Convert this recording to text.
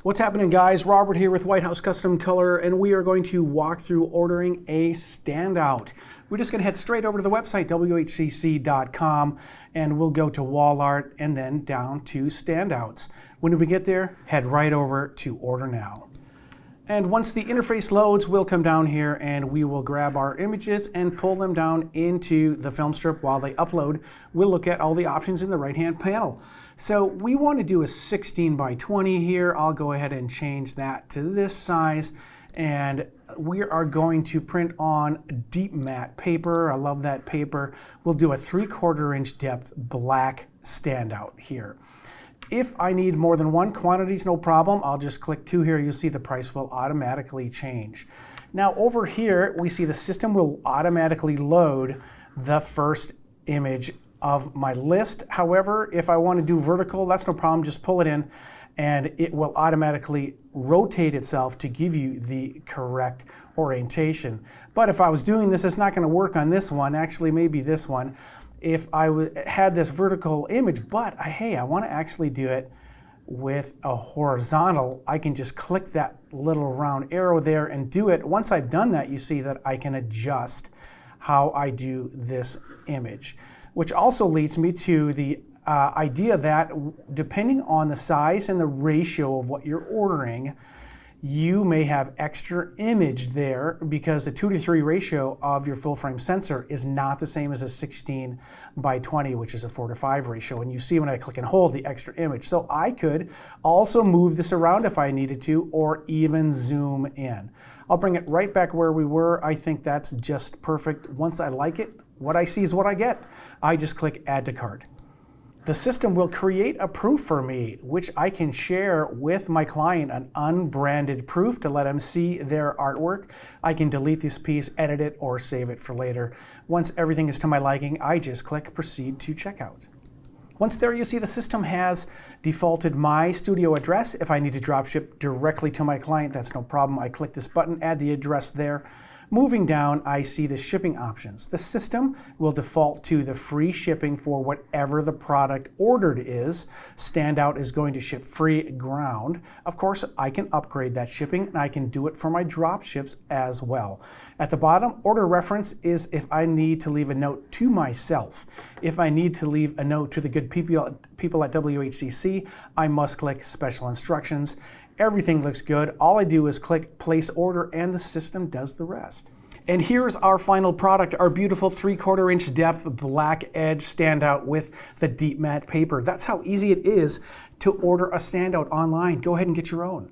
What's happening, guys? Robert here with Whcc Custom Color, and we are going to walk through ordering a standout. We're just going to head straight over to the website, whcc.com, and we'll go to wall art and then down to standouts. When we get there, head right over to order now. And once the interface loads, we'll come down here and we will grab our images and pull them down into the film strip. While they upload, we'll look at all the options in the right-hand panel. So we want to do a 16 by 20 here. I'll go ahead and change that to this size. And we are going to print on deep matte paper. I love that paper. We'll do a 3/4 inch depth black standout here. If I need more than one, quantities, no problem. I'll just click 2 here. You'll see the price will automatically change. Now over here, we see the system will automatically load the first image of my list. However, if I want to do vertical, that's no problem. Just pull it in and it will automatically rotate itself to give you the correct orientation. But if I was doing this, it's not going to work on this one. Actually, maybe this one. If I had this vertical image, but hey, I want to actually do it with a horizontal, I can just click that little round arrow there and do it. Once I've done that, you see that I can adjust how I do this image, which also leads me to the idea that depending on the size and the ratio of what you're ordering, you may have extra image there because the 2:3 ratio of your full frame sensor is not the same as a 16 by 20, which is a 4:5 ratio. And you see when I click and hold the extra image. So I could also move this around if I needed to, or even zoom in. I'll bring it right back where we were. I think that's just perfect. Once I like it, what I see is what I get. I just click add to cart. The system will create a proof for me, which I can share with my client, an unbranded proof to let them see their artwork. I can delete this piece, edit it, or save it for later. Once everything is to my liking, I just click proceed to checkout. Once there, you see the system has defaulted my studio address. If I need to drop ship directly to my client, that's no problem. I click this button, add the address there. Moving down, I see the shipping options. The system will default to the free shipping for whatever the product ordered is. Standout is going to ship free ground. Of course, I can upgrade that shipping and I can do it for my drop ships as well. At the bottom, order reference is if I need to leave a note to myself. If I need to leave a note to the good people at Whcc, I must click special instructions. Everything looks good. All I do is click place order and the system does the rest. And here's our final product, our beautiful 3/4 inch depth black edge standout with the deep matte paper. That's how easy it is to order a standout online. Go ahead and get your own.